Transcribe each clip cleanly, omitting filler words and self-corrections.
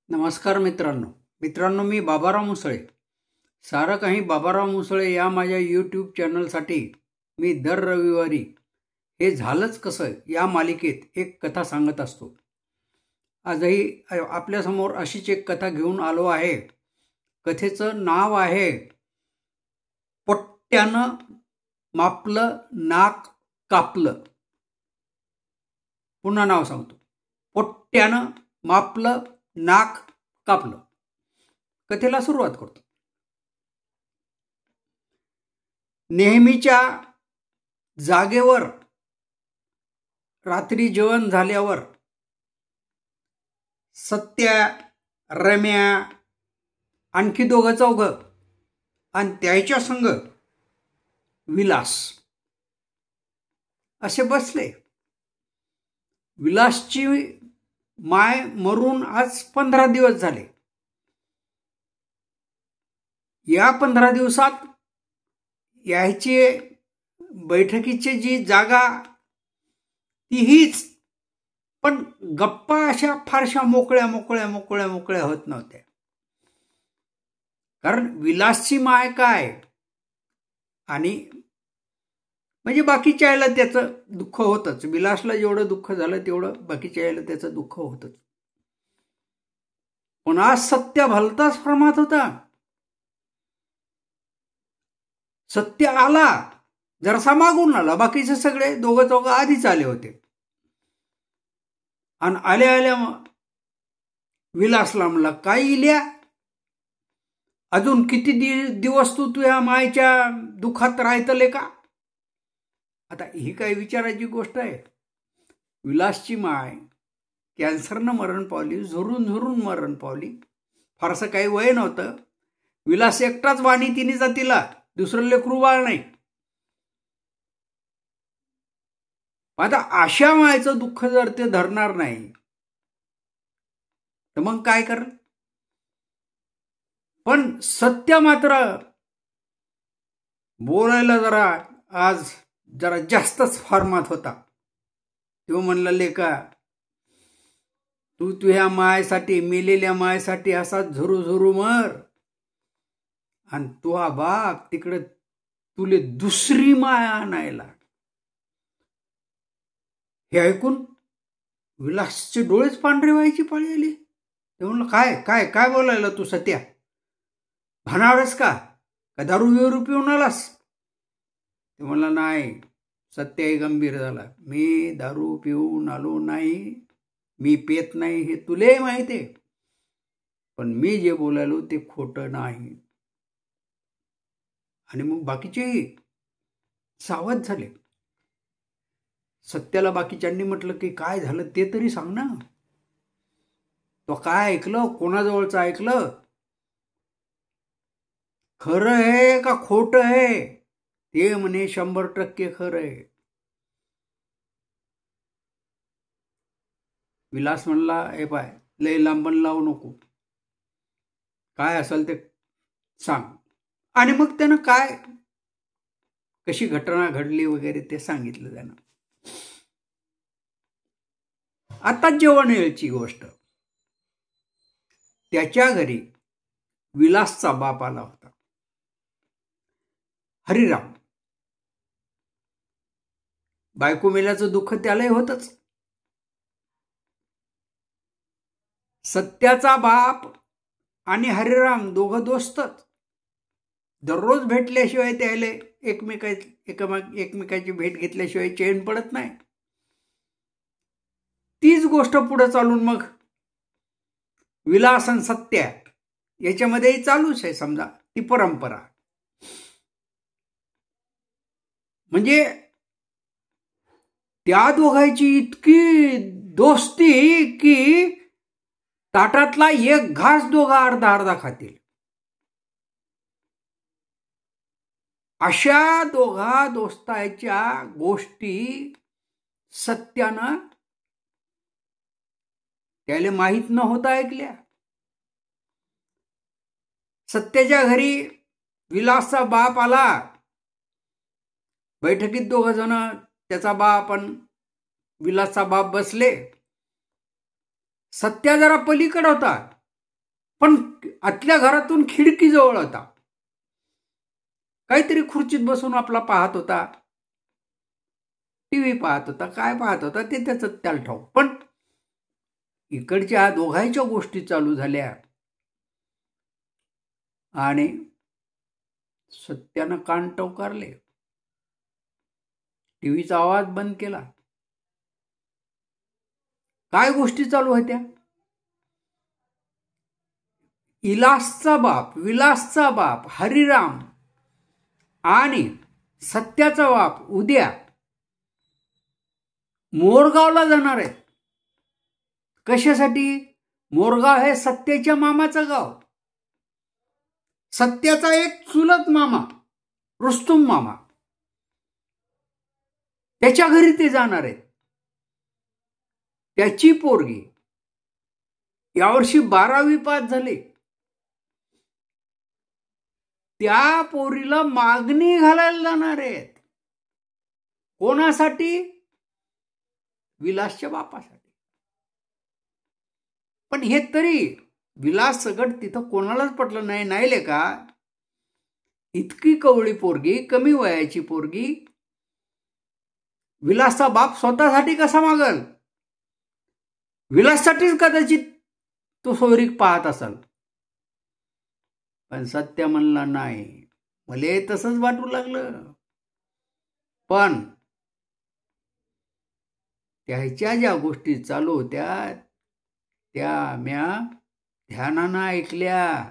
नमस्कार मित्रांनो मी बाबाराव मुसळे. सारं काही बाबाराव मुसळे या माझ्या यूट्यूब चॅनलसाठी मी दर रविवारी हे झालंच कसं या मालिकेत एक कथा सांगत असतो. आजही आपल्यासमोर अशीच एक कथा घेऊन आलो आहे. कथेचं नाव आहे पोट्ट्यानं मापलं नाक कापलं. पुन्हा नाव सांगतो, पोट्ट्यानं मापलं नाक कापलं. कथेला सुरुवात करतो. नेहमीच्या जागेवर रात्री जेवण झाल्यावर सत्या, रम्या, आणखी दोघं चौघं आणि त्याच्या संग विलास असे बसले. विलासची माय मरून आज 15 दिवस झाले. या 15 दिवसात याची बैठकीची जी जागा तीहीच, पण गप्पा अशा फारशा मोकळ्या मोकळ्या मोकळ्या मोकळ्या होत नव्हत्या. कारण विलासची माय काय आणि म्हणजे बाकीच्या यायला त्याचं दुःख होतच. विलासला जेवढं दुःख झालं तेवढं बाकीच्या यायला त्याचं दुःख होतच. पण आज सत्य भलताच फरमात होता. सत्य आला, जरासा मागून आला. बाकीचे सगळे दोघं चौघं आधीच आले होते. आणि आल्या आल्या विलासला म्हणला, काय इल्या, अजून किती दिवस तू तुझ्या मायच्या दुःखात राहतले का? आता ही काय विचारायची गोष्ट आहे. विलासची माय कॅन्सरनं मरण पावली, झुरून झुरून मरण पावली. फारसं काही वय नव्हतं. विलास एकटाच वाणी तिने जातीला, दुसरं लेकरू बाळ नाही. आता अशा मायचं दुःख जर ते धरणार नाही तर मग काय कर. पण सत्य मात्र बोलायला आज जरा जास्तच फॉर्मात होता. तो म्हणला, लेका तू तुझ्या मायसाठी, मेलेल्या मायसाठी असा झुरू झुरू मर, आणि तुझा बाप तिकडे तुले दुसरी माय आणायला. हे ऐकून विलासचे डोळेच पांढरे व्हायची पाळी आली. ते म्हणलं, काय काय काय बोलायला तू सत्या, भानावरस का दारू बिरू पिऊन आलास? ते म्हणला, नाही. सत्यही गंभीर झाला. मी दारू पिऊन आलो नाही, मी पेत नाही हे तुले माहिती आहे, पण मी जे बोलायलो ते खोटं नाही. आणि मग बाकीचेही सावध झाले. सत्याला बाकीच्यांनी म्हटलं की काय झालं ते तरी सांग ना. तो काय ऐकलं, कोणाजवळचं ऐकलं, खरं आहे का खोटं आहे? ते म्हणे 100% खरं आहे. विलास म्हणला, ए पाय, लय लांबण लावू नको, काय असेल ते सांग. आणि मग त्यानं काय कशी घटना घडली वगैरे ते सांगितलं त्यानं. आता जेवण यायची गोष्ट. त्याच्या घरी विलासचा बाप आला होता, हरिराम. बायको मेल्याचं दुःख त्यालाही होतच. सत्याचा बाप आणि हरिराम दोघं दोस्तच. दररोज भेटल्याशिवाय त्याला एकमेकाची भेट घेतल्याशिवाय चैन पडत नाही. तीच गोष्ट पुढे चालून मग विलास आणि सत्या याच्यामध्येही चालूच आहे. समजा ती परंपरा. म्हणजे त्या दोघांची इतकी दोस्ती की ताटातला एक घास दोघा अर्धा अर्धा खातील. अशा दोघा दोस्ताच्या गोष्टी सत्यानं त्याला माहीत न होता ऐकल्या. सत्याच्या घरी विलासचा बाप आला. बैठकीत दोघ जण, त्याचा बाप आणि विलासचा बाप बसले. सत्या जरा पलीकडे होता. पण आतल्या घरातून खिडकीजवळ होता. काहीतरी खुर्चीत बसून आपला पाहत होता, टीव्ही पाहत होता, काय पाहत होता ते त्याचं त्याला ठाऊक. पण इकडच्या दोघांच्या गोष्टी चालू झाल्या आणि सत्यानं कान टवकारले, टीव्हीचा आवाज बंद केला. काय गोष्टी चालू होत्या? विलासचा बाप हरिराम आणि सत्याचा बाप उद्या मोरगावला जाणार आहेत. कशासाठी? मोरगाव हे सत्याच्या मामाचं गाव. सत्याचा एक चुलत मामा रुस्तुम मामा, त्याच्या घरी ते जाणार आहेत. त्याची पोरगी यावर्षी 12वी पास झाली. त्या पोरीला मागणी घालायला जाणार आहेत. कोणासाठी? विलासच्या बापासाठी. पण हे तरी विलास सगट तिथं कोणालाच पटलं नाही. नाही लेका, इतकी कवळी पोरगी, कमी वयाची पोरगी विलासचा बाप स्वतःसाठी कसा मागल? विलाससाठीच कदाचित तो सोयरीक पाहत असाल. पण सत्य म्हणला नाही, मला तसंच वाटू लागलं. पण त्याच्या ज्या गोष्टी चालू होत्या त्या म्या ध्यानानं ऐकल्या.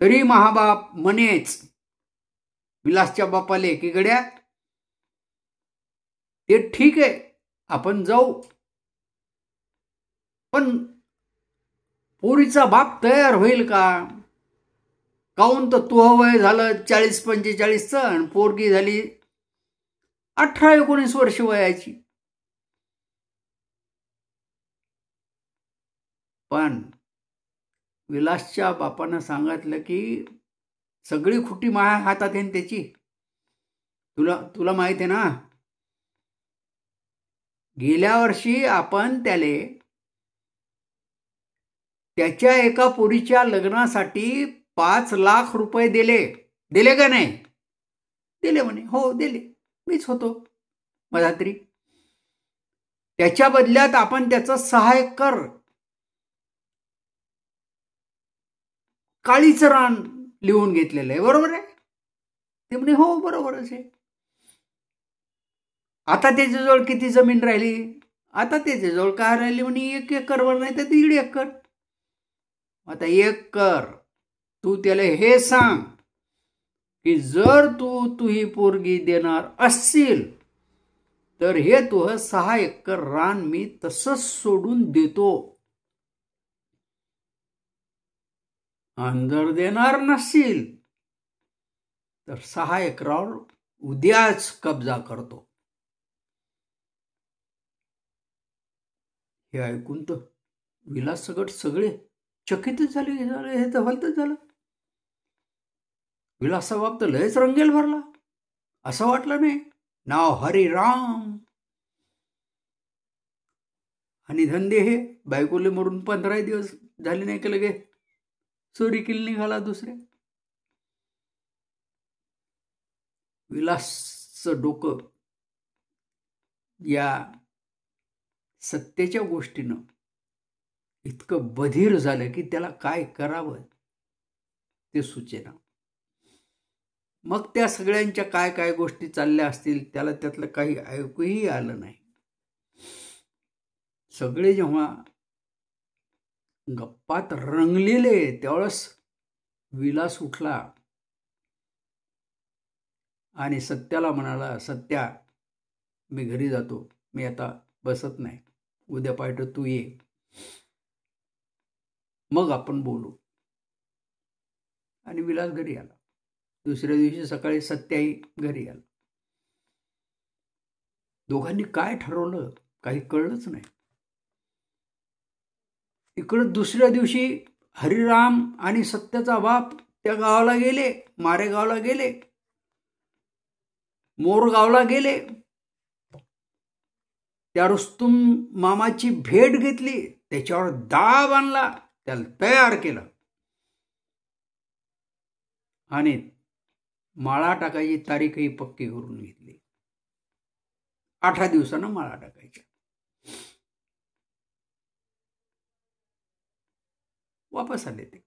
तरी महाबाप म्हणेच विलासच्या बापाले की गड्या ते ठीक आहे, आपण जाऊ, पण पोरीचा बाप तयार होईल का? काऊन तर तुझं वय झालं 40-45चं आणि पोरगी झाली 18-19 वर्ष वयाची. पण विलासच्या बापानं सांगितलं की सगळी खुटी माझ्या हातात आहे त्याची. तुला माहित आहे ना, गेल्या वर्षी आपण त्याच्या एका पोरीच्या लग्नासाठी 5 लाख रुपये दिले का नाही? दिले म्हणे. हो दिले, मीच होतो मधात्री. त्याच्या बदल्यात आपण त्याचं 6 एकर काळीचं रान लिहून घेतलेलं आहे, बरोबर आहे? ते म्हणे हो बरोबरच आहे. आता त्याच्याजवळ किती जमीन राहिली? आता त्याच्याजवळ काय राहिली म्हणे 1 एकरवर नाही तर 1.5 एकर. आता 1 कर. तू त्याला हे सांग की जर तू ही पोरगी देणार असशील तर हे तुझं 6 एकर रान मी तसंच सोडून देतो. आणि जर देणार नसशील तर 6 एकरावर उद्याच कब्जा करतो. हे ऐकून तर विलास सगळे चकितच झाले. हे तर भलतच झालं. विलासचा बाप तर लयच रंगेल भरला. असं वाटलं नाही, नाव हरिराम आणि धंदे हे बायकोले मरून 15 दिवस झाले नाही का लगे चोरी केली निघाला दुसऱ्या. विलासचं डोकं या सत्याच्या गोष्टीनं इतकं बधीर झालं की त्याला काय करावं ते सुचेना. मग त्या सगळ्यांच्या काय काय गोष्टी चालल्या असतील त्याला त्यातलं काही ऐकूही आलं नाही. सगळे जेव्हा गप्पात रंगलेले त्यावेळेस विलास उठला आणि सत्याला म्हणाला, सत्या मी घरी जातो, मी आता बसत नाही, उद्या पाहिजे तू ये, मग आपण बोलू. आणि विलास घरी आला. दुसऱ्या दिवशी सकाळी सत्याही घरी आला. दोघांनी काय ठरवलं काही कळलंच नाही. इकडं दुसऱ्या दिवशी हरिराम आणि सत्याचा बाप त्या गावाला गेले, मारेगावला गेले, मोरगावला गेले. त्या रुस्तुम मामाची भेट घेतली, त्याच्यावर दाब आणला. त्याला तयार केलं आणि माळा टाकायची तारीखही पक्की करून घेतली. 8 दिवसानं माळा टाकायच्या. वापस आले ते.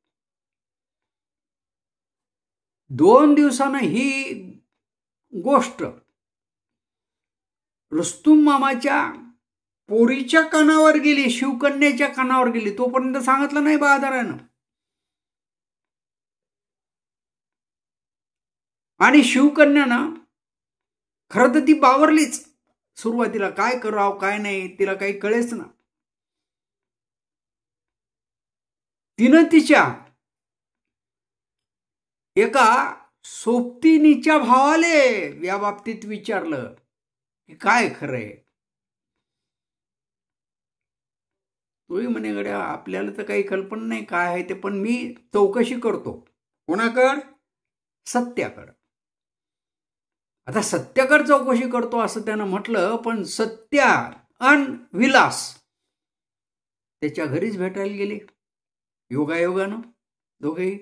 2 दिवसानं ही गोष्ट रुस्तुम मामाच्या पोरीच्या कानावर गेली, शिवकन्याच्या कानावर गेली. तोपर्यंत सांगितलं नाही बहादरानं. आणि शिवकन्यानं खरं तर ती बावरलीच. सुरुवातीला काय करावं काय नाही तिला काही कळेच ना. तिनं तिच्या एका सोबतीनीच्या भावाले या बाबतीत विचारलं की काय खरंय. तोही म्हणे गड्या आपल्याला तर काही कल्पना नाही काय आहे ते, पण मी चौकशी करतो. कोणाकड? सत्याकड. आता सत्याकड चौकशी करतो असं त्यानं म्हटलं, पण सत्या आणि विलास त्याच्या घरीच भेटायला गेले योगायोगानं दोघेही.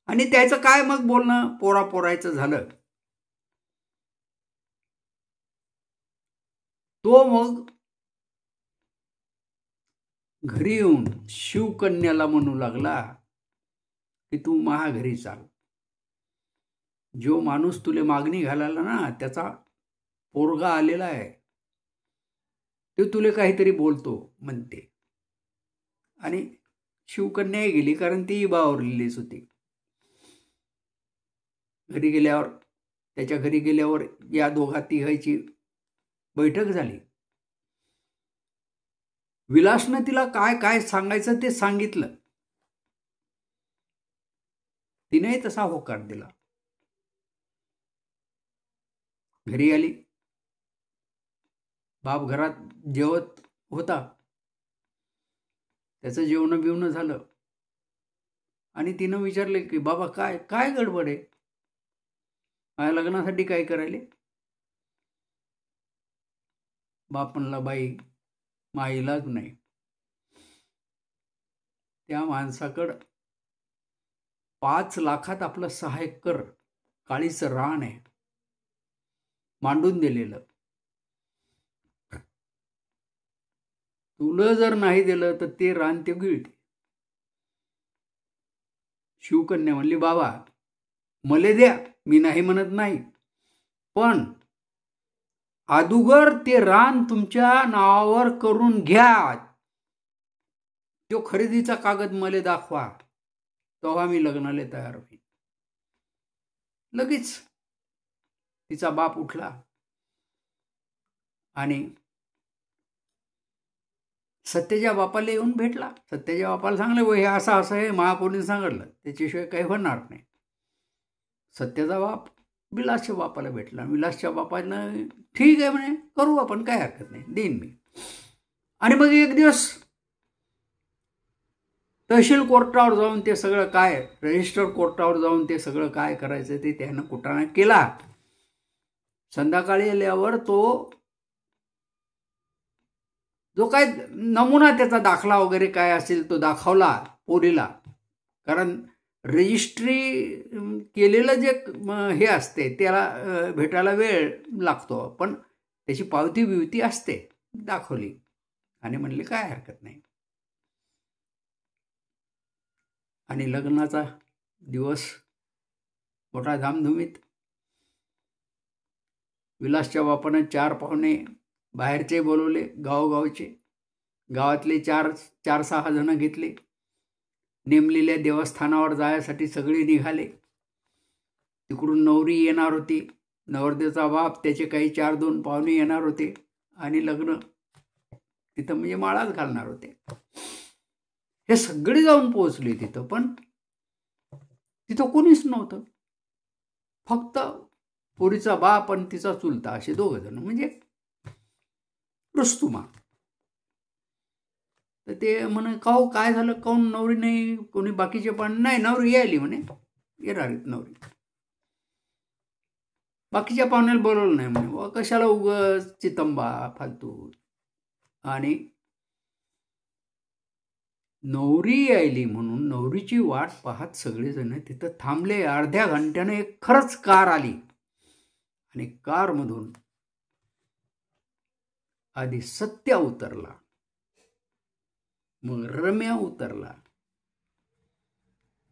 आणि त्याचं काय मग बोलणं पोरायचं झालं. तो मग घरी येऊन शिवकन्याला म्हणू लागला की तू महाघरी चाल. जो माणूस तुले मागणी घालायला ना त्याचा पोरगा आलेला आहे, ते तुले काहीतरी बोलतो म्हणते. आणि शिवकन्याही गेली, कारण ती बावरलेलीच होती. घरी गेल्यावर त्याच्या घरी गेल्यावर या दोघा तिघांची बैठक झाली. विलासनं तिला काय काय सांगायचं ते सांगितलं. तिनेही तसा होकार दिला. घरी आली. बाप घरात जेवत होता. त्याचं जेवण बिवणं झालं आणि तिनं विचारले की बाबा काय काय गडबड आहे, माझ्या लग्नासाठी काय करायले. बाप म्हणला बाई माईलाच नाही. त्या माणसाकडं 5 लाखात आपलं 6 एकर काळीचं रान आहे मांडून दिलेलं. तुला जर नाही दिलं तर ते रान ते गिळते. शिवकन्या म्हणली बाबा मले द्या, मी नाही म्हणत नाही, पण अदुगर ते रान तुमच्या नावावर करून घ्या. तो खरेदीचा कागद मले दाखवा, तेव्हा मी लग्नाला तयार होईल. लगेच तिचा बाप उठला आणि सत्याच्या बापाला येऊन भेटला. सत्याच्या बापाला सांगले हे असं असं आहे, महापौरीने सांगितलं, त्याच्याशिवाय काही होणार नाही. सत्याचा बाप विलासच्या बापाला भेटला. विलासच्या बापानं ठीक आहे म्हणे, करू आपण, काय हरकत नाही, देईन मी. आणि मग एक दिवस तहसील कोर्टावर जाऊन ते सगळं काय, रजिस्टर कोर्टावर जाऊन ते सगळं काय करायचं ते त्यानं कुटाणा केला. संध्याकाळी आल्यावर तो जो काय नमुना त्याचा दाखला वगैरे काय असेल तो दाखवला पोरीला. कारण रजिस्ट्री केलेलं जे हे असते त्याला भेटायला वेळ लागतो, पण त्याची पावती बिवती असते. दाखवली आणि म्हणले काय हरकत नाही. आणि लग्नाचा दिवस मोठा धामधुमीत. विलासच्या बापानं 4 पाहुणे बाहेरचे बोलवले, गावोगावचे. गावातले 4-6 जण घेतले. नेमलेल्या देवस्थानावर जायसाठी सगळे निघाले. तिकडून नवरी येणार होती, नवरदेवचा बाप, त्याचे काही 4-2 पाहुणे येणार होते आणि लग्न तिथं म्हणजे माळाच घालणार होते. हे सगळे जाऊन पोहोचले तिथं, पण तिथं कोणीच नव्हतं. फक्त पोरीचा बाप आणि तिचा चुलता असे 2 जण, म्हणजे रुस्तुमा. तर ते म्हणे काहो काय झालं, काहून नवरी नाही, कोणी बाकीचे पण नाही. नवरी यायली म्हणे, येणार आहेत नवरी. बाकीच्या पाहुण्याला बोलवलं नाही म्हणे, कशाला उगाच चितंबा फालतू. आणि नवरी यायली म्हणून नवरीची वाट पाहत सगळेजण तिथं थांबले. अर्ध्या घंट्याने एक खरंच कार आली आणि कारमधून आधी सत्या उतरला, मग रम्या उतरला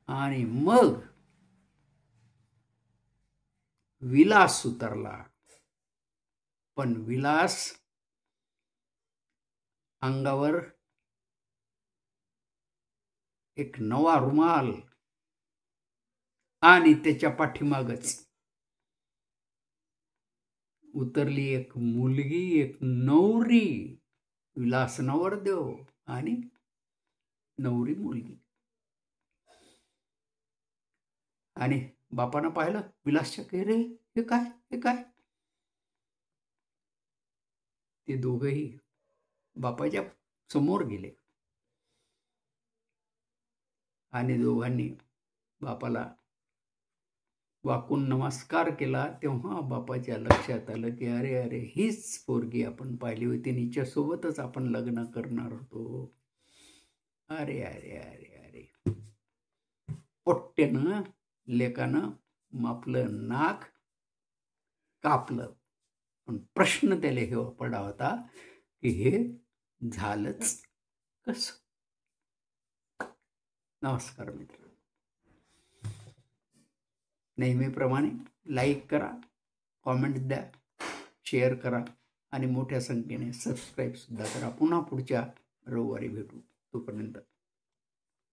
आणि मग विलास उतरला. पण विलास अंगावर एक नवा रुमाल आणि त्याच्या पाठीमागच उतरली एक मुलगी, एक नवरी. विलास नवरदेव आणि नवरी मुलगी. आणि बापानं पाहिलं विलासच्या, के रे हे काय, हे काय. ते दोघंही बापाच्या समोर गेले आणि दोघांनी बापाला वाकून नमस्कार केला. तेव्हा बापाच्या लक्षात आलं की अरे अरे हीच पोरगी आपण पाहिली होती, हिच्यासोबतच आपण लग्न करणार होतो. अरे अरे अरे अरे. पोट्ट्यानं लेकानं आपलं नाक कापलं. पण प्रश्न त्याला हे पडा होता की हे झालंच कसं. नमस्कार मित्र. नेहमीप्रमाणे लाईक करा, कॉमेंट द्या, शेअर करा आणि मोठ्या संख्येने सबस्क्राईब सुद्धा करा. पुन्हा पुढच्या रविवारी भेटू. तोपर्यंत